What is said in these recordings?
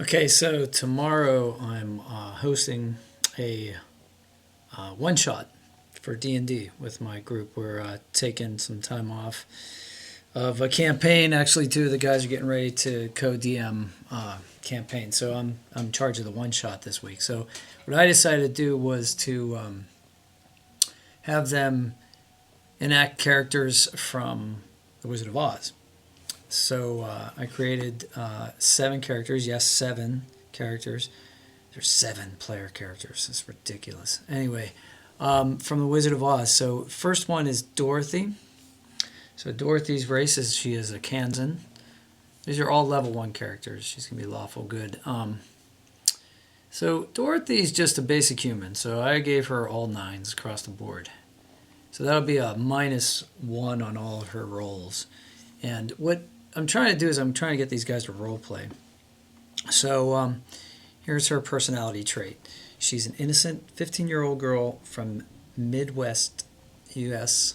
Okay, so tomorrow I'm hosting a one-shot for D&D with my group. We're taking some time off of a campaign. Actually, two of the guys are getting ready to co-DM campaign, so I'm in charge of the one-shot this week. So what I decided to do was to have them enact characters from The Wizard of Oz. So I created 7 characters. Yes, 7 characters. There's 7 player characters. It's ridiculous. Anyway, from The Wizard of Oz. So first one is Dorothy. So Dorothy's race is she is a Kansan. These are all level 1 characters. She's going to be lawful good. So Dorothy's just a basic human. So I gave her all 9s across the board. So that'll be a -1 on all of her rolls. And what I'm trying to do is I'm trying to get these guys to role play. So here's her personality trait. She's an innocent 15-year-old girl from Midwest U.S.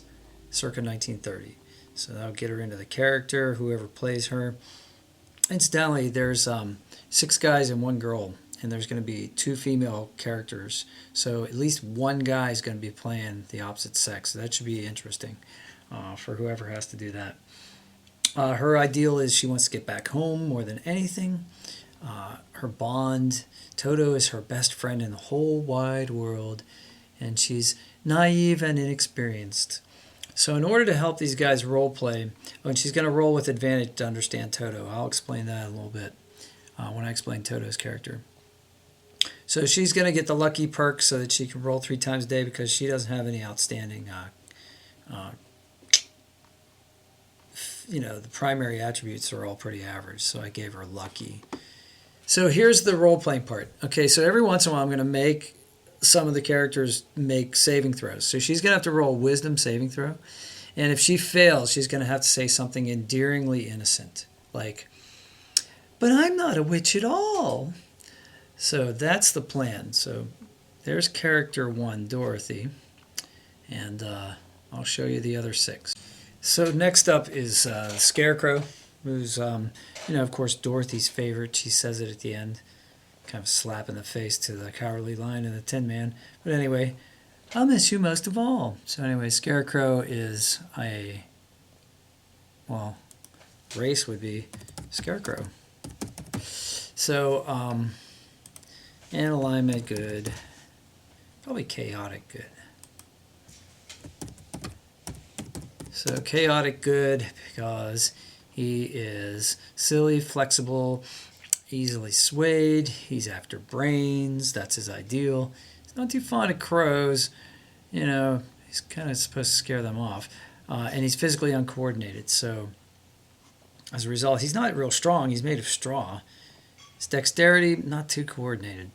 circa 1930. So that'll get her into the character, whoever plays her. Incidentally, there's 6 guys and 1 girl, and there's going to be 2 female characters. So at least 1 guy is going to be playing the opposite sex. So that should be interesting for whoever has to do that. Her ideal is she wants to get back home more than anything. Her bond, Toto is her best friend in the whole wide world, and she's naive and inexperienced. So in order to help these guys role play, and she's going to roll with advantage to understand Toto. I'll explain that a little bit when I explain Toto's character. So she's going to get the lucky perk so that she can roll 3 times a day because she doesn't have any outstanding the primary attributes are all pretty average, so I gave her lucky. So here's the role-playing part. Okay, so every once in a while I'm going to make some of the characters make saving throws. So she's going to have to roll a wisdom saving throw, and if she fails, she's going to have to say something endearingly innocent, like, "But I'm not a witch at all." So that's the plan. So there's character 1, Dorothy, and I'll show you the other 6. So next up is Scarecrow, who's, of course, Dorothy's favorite. She says it at the end, kind of a slap in the face to the Cowardly Lion and the Tin Man. But anyway, I'll miss you most of all. So anyway, Scarecrow is race would be Scarecrow. So, and alignment good, probably chaotic good. So chaotic good because he is silly, flexible, easily swayed. He's after brains. That's his ideal. He's not too fond of crows. He's kind of supposed to scare them off. And he's physically uncoordinated. So as a result, he's not real strong. He's made of straw. His dexterity, not too coordinated.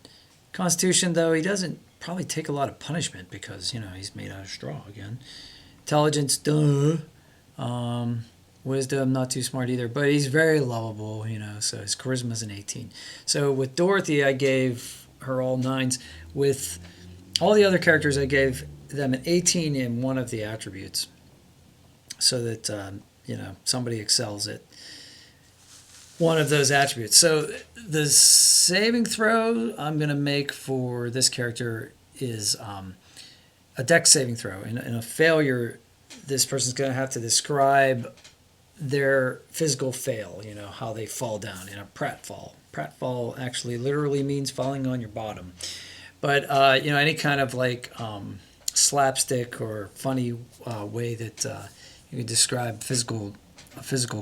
Constitution, though, he doesn't probably take a lot of punishment because, he's made out of straw again. Intelligence, duh. Wisdom, not too smart either, but he's very lovable, so his charisma is an 18. So with Dorothy, I gave her all 9s. With all the other characters, I gave them an 18 in one of the attributes so that, somebody excels at one of those attributes. So the saving throw I'm going to make for this character is a dex saving throw. In a failure, this person's going to have to describe their physical fail, how they fall down in a pratfall. Pratfall actually literally means falling on your bottom. But, any kind of slapstick or funny way that you can describe physical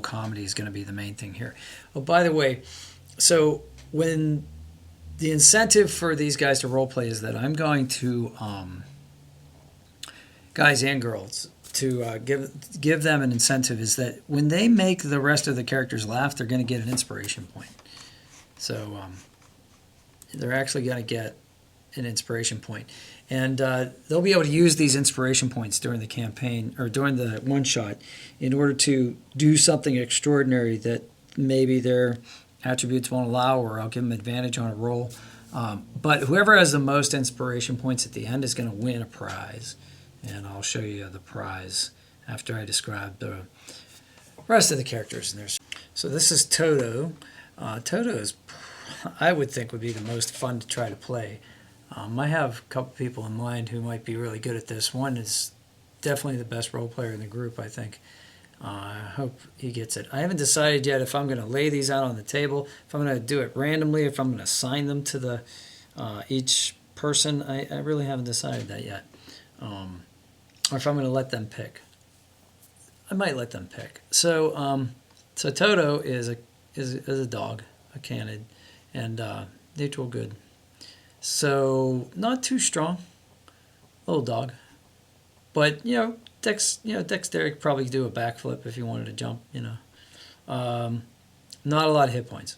comedy is going to be the main thing here. Oh, by the way, so when the incentive for these guys to role play is that I'm going to guys and girls to give them an incentive is that when they make the rest of the characters laugh, they're going to get an inspiration point. So they're actually going to get an inspiration point. And they'll be able to use these inspiration points during the campaign or during the one-shot in order to do something extraordinary that maybe their attributes won't allow, or I'll give them advantage on a roll. But whoever has the most inspiration points at the end is going to win a prize. And I'll show you the prize after I describe the rest of the characters. So this is Toto. Toto is I would think would be the most fun to try to play. I have a couple people in mind who might be really good at this. One is definitely the best role player in the group, I think. I hope he gets it. I haven't decided yet if I'm going to lay these out on the table, if I'm going to do it randomly, if I'm going to assign them to the each person. I really haven't decided that yet. Or if I'm going to let them pick. I might let them pick. So Toto is a dog, a canid, and neutral good. So not too strong, little dog, but dexterity could probably do a backflip if you wanted to jump. Not a lot of hit points.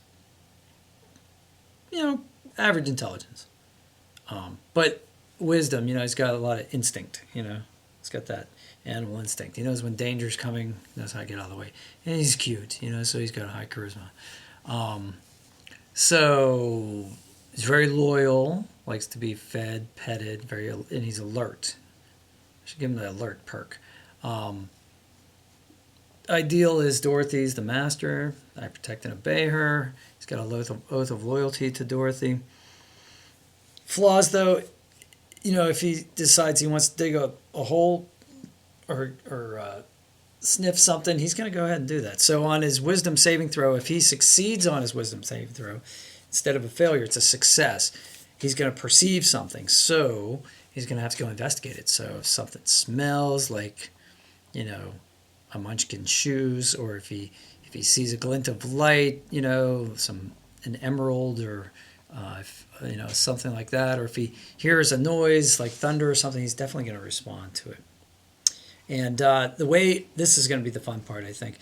Average intelligence, but wisdom. He's got a lot of instinct. He's got that animal instinct. He knows when danger's coming. He knows how to get out of the way, and he's cute. So he's got a high charisma. So he's very loyal. Likes to be fed, petted. And he's alert. I should give him the alert perk. Ideal is Dorothy's the master. I protect and obey her. He's got a oath of loyalty to Dorothy. Flaws, though, if he decides he wants to dig a hole or sniff something, he's going to go ahead and do that. So on his wisdom saving throw, if he succeeds on his wisdom saving throw, instead of a failure, it's a success. He's going to perceive something. So he's going to have to go investigate it. So if something smells like, a munchkin shoes, or if he sees a glint of light, an emerald or something like that, or if he hears a noise like thunder or something, he's definitely going to respond to it. And the way this is going to be the fun part, I think,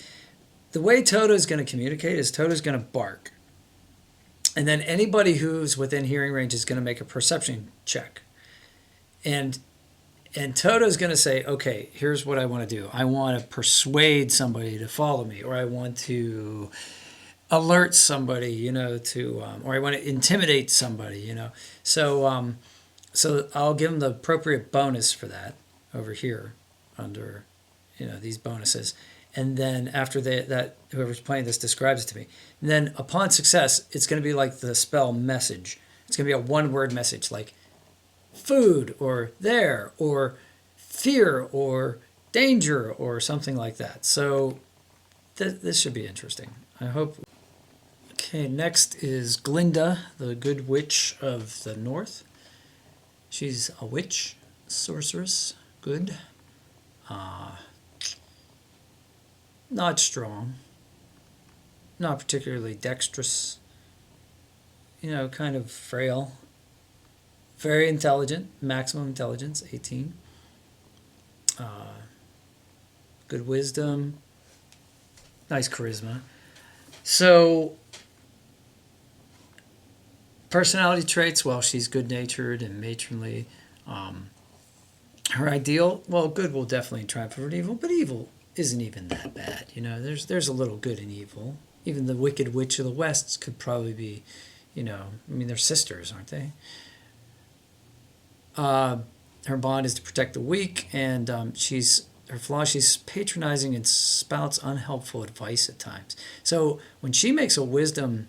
the way Toto is going to communicate is Toto's going to bark, and then anybody who's within hearing range is going to make a perception check, and Toto's going to say, okay, here's what I want to do. I want to persuade somebody to follow me, or I want to alert somebody, or I want to intimidate somebody, So, so I'll give them the appropriate bonus for that over here under, these bonuses. And then after that, whoever's playing this describes it to me. And then upon success, it's going to be like the spell message. It's going to be a one-word message like food or there or fear or danger or something like that. So this should be interesting. I hope. Okay, next is Glinda, the good witch of the north. She's a witch, sorceress, good. Not strong. Not particularly dexterous. Kind of frail. Very intelligent, maximum intelligence, 18. Good wisdom. Nice charisma. So, personality traits, well, she's good-natured and matronly. Her ideal, well, good will definitely triumph over evil, but evil isn't even that bad. There's a little good in evil. Even the Wicked Witch of the West could probably be, they're sisters, aren't they? Her bond is to protect the weak, and her flaw, she's patronizing and spouts unhelpful advice at times. So when she makes an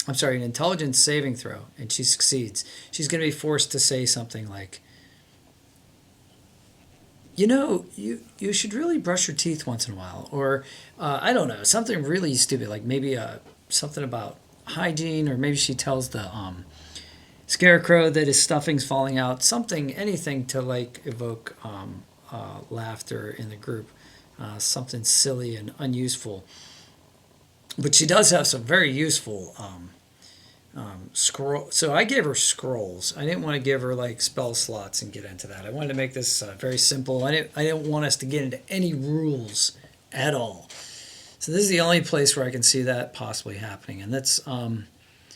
intelligence saving throw, and she succeeds, she's going to be forced to say something like, you should really brush your teeth once in a while, or I don't know, something really stupid, like maybe something about hygiene, or maybe she tells the Scarecrow that his stuffing's falling out, anything to evoke laughter in the group, something silly and unuseful. But she does have some very useful scroll. So I gave her scrolls. I didn't want to give her spell slots and get into that. I wanted to make this very simple. I didn't want us to get into any rules at all. So this is the only place where I can see that possibly happening, and that's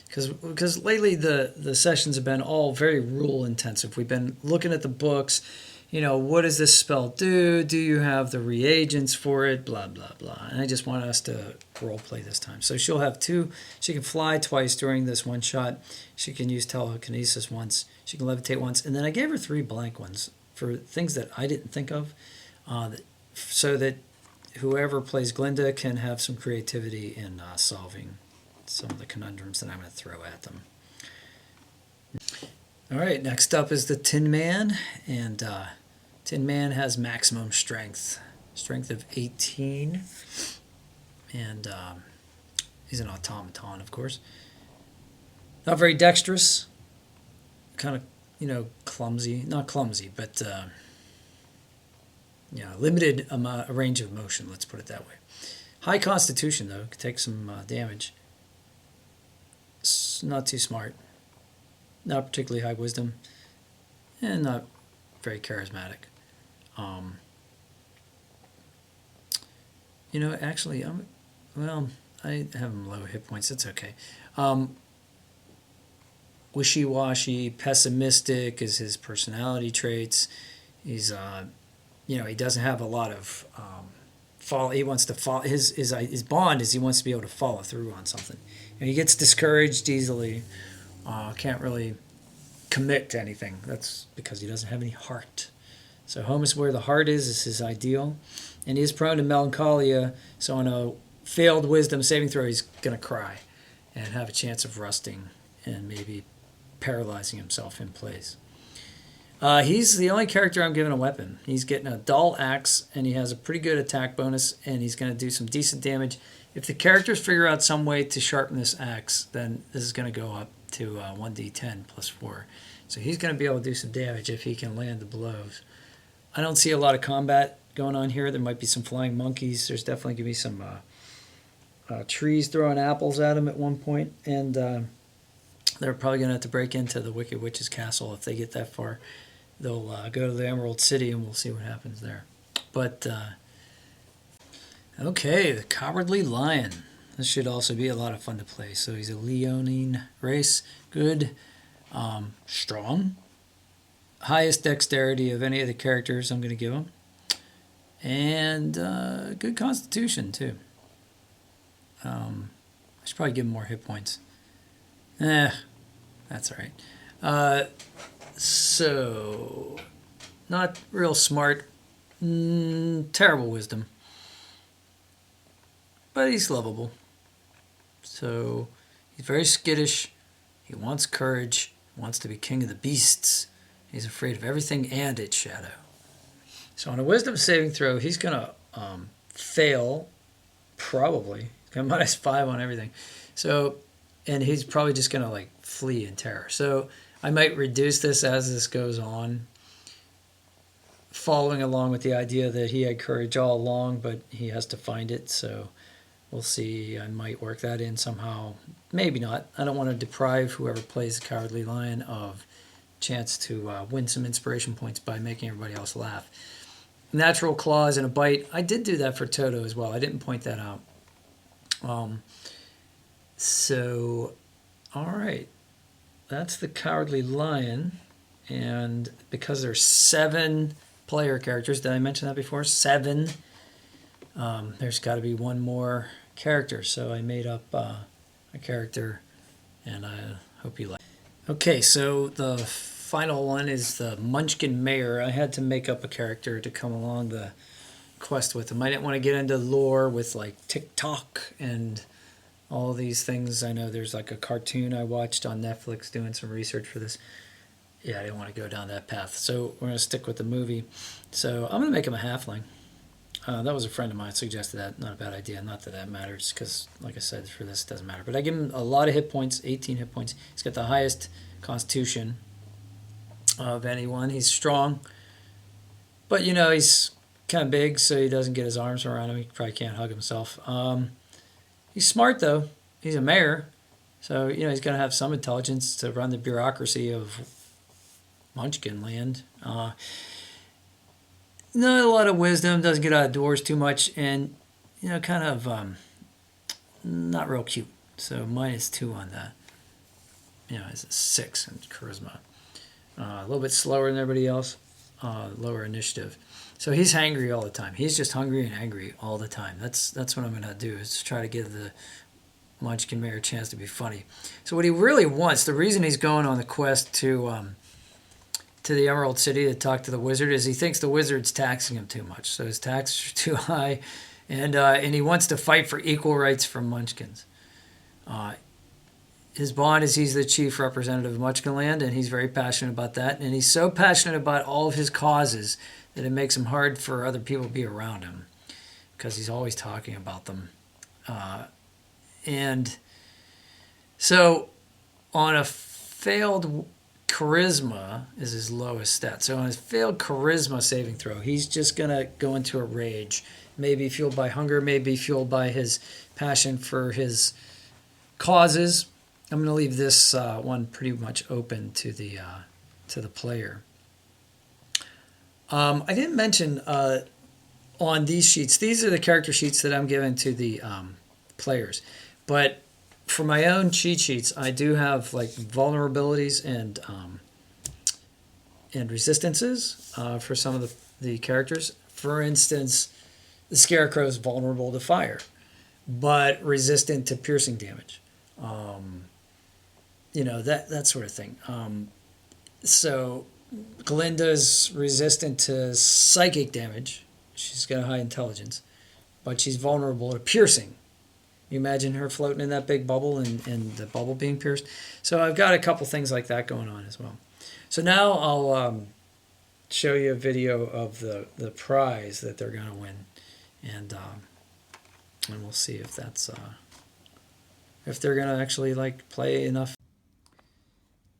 because lately the sessions have been all very rule intensive. We've been looking at the books, what does this spell do? Do you have the reagents for it? Blah, blah, blah. And I just want us to role play this time. So she'll have she can fly twice during this one shot. She can use telekinesis once. She can levitate once. And then I gave her 3 blank ones for things that I didn't think of, so that whoever plays Glinda can have some creativity in solving some of the conundrums that I'm going to throw at them. All right, next up is the Tin Man, and Tin Man has maximum strength of 18, and he's an automaton, of course. Not very dexterous, kind of, clumsy. Not clumsy, but limited range of motion, let's put it that way. High constitution, though, could take some damage. Not too smart. Not particularly high wisdom. And not very charismatic. Actually, I have him low hit points. It's okay. Wishy-washy, pessimistic is his personality traits. He's, he doesn't have a lot of follow. He wants to follow. His bond is he wants to be able to follow through on something. And he gets discouraged easily. Can't really commit to anything. That's because he doesn't have any heart. So home is where the heart is his ideal. And he is prone to melancholia, so on a failed wisdom saving throw, he's going to cry and have a chance of rusting and maybe paralyzing himself in place. He's the only character I'm giving a weapon. He's getting a dull axe, and he has a pretty good attack bonus, and he's going to do some decent damage. If the characters figure out some way to sharpen this axe, then this is going to go up to 1d10 plus 4. So he's going to be able to do some damage if he can land the blows. I don't see a lot of combat going on here. There might be some flying monkeys. There's definitely going to be some trees throwing apples at him at one point, and they're probably going to have to break into the Wicked Witch's castle if they get that far. They'll go to the Emerald City, and we'll see what happens there. But, okay, the Cowardly Lion. This should also be a lot of fun to play. So he's a Leonine race. Good, strong. Highest dexterity of any of the characters I'm going to give him. And good constitution, too. I should probably give him more hit points. That's all right. So, not real smart. Terrible wisdom. But he's lovable. So, he's very skittish. He wants courage. Wants to be king of the beasts. He's afraid of everything and its shadow. So on a wisdom saving throw, he's going to fail, probably. He's got -5 on everything. So, and he's probably just going to flee in terror. So I might reduce this as this goes on, following along with the idea that he had courage all along, but he has to find it. So we'll see. I might work that in somehow. Maybe not. I don't want to deprive whoever plays the Cowardly Lion of chance to win some inspiration points by making everybody else laugh. Natural claws and a bite. I did do that for Toto as well. I didn't point that out. So, all right. That's the Cowardly Lion. And because there's 7 player characters, did I mention that before? 7. There's got to be one more character. So I made up a character, and I hope you like it. Okay, so the final one is the Munchkin Mayor. I had to make up a character to come along the quest with him. I didn't want to get into lore with TikTok and all these things. I know there's a cartoon I watched on Netflix doing some research for this. Yeah, I didn't want to go down that path. So we're going to stick with the movie. So I'm going to make him a halfling. That was a friend of mine suggested that. Not a bad idea. Not that that matters because, like I said, for this it doesn't matter. But I give him a lot of hit points, 18 hit points. He's got the highest constitution of anyone. He's strong. But, he's kind of big, so he doesn't get his arms around him. He probably can't hug himself. He's smart, though. He's a mayor. So, he's going to have some intelligence to run the bureaucracy of Munchkin Land. Not a lot of wisdom, doesn't get out of doors too much, and, kind of not real cute. So -2 on that. It's a 6 in charisma. A little bit slower than everybody else, lower initiative. So he's hangry all the time. He's just hungry and angry all the time. That's what I'm going to do, is try to give the Munchkin Mayor a chance to be funny. So what he really wants, the reason he's going on the quest to the Emerald City to talk to the wizard, is he thinks the wizard's taxing him too much. So his taxes are too high, and he wants to fight for equal rights for Munchkins. his bond is he's the chief representative of Munchkinland, and he's very passionate about that. And he's so passionate about all of his causes that it makes him hard for other people to be around him because he's always talking about them. And so on a failed charisma is his lowest stat. So on his failed charisma saving throw, he's just going to go into a rage. Maybe fueled by hunger, maybe fueled by his passion for his causes. I'm going to leave this one pretty much open to the player. I didn't mention on these sheets, these are the character sheets that I'm giving to the players. But for my own cheat sheets, I do have like vulnerabilities and resistances for some of the characters. For instance, the Scarecrow is vulnerable to fire, but resistant to piercing damage. That sort of thing. So Glinda's resistant to psychic damage. She's got a high intelligence, but she's vulnerable to piercing. You imagine her floating in that big bubble and the bubble being pierced. So I've got a couple things like that going on as well. So now I'll show you a video of the prize that they're going to win, and we'll see if that's if they're going to actually like play enough.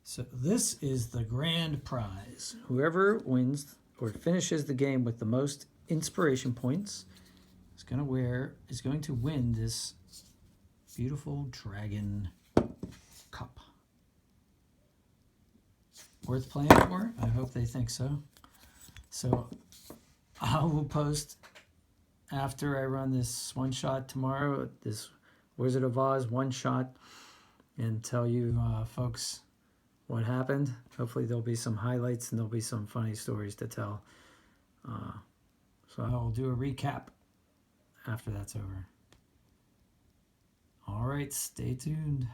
So this is the grand prize. Whoever wins or finishes the game with the most inspiration points is going to win this beautiful dragon cup. Worth playing for? I hope they think so. So I will post after I run this one shot tomorrow, this Wizard of Oz one shot, and tell you folks what happened. Hopefully there'll be some highlights and there'll be some funny stories to tell. So I will do a recap after that's over. All right, stay tuned.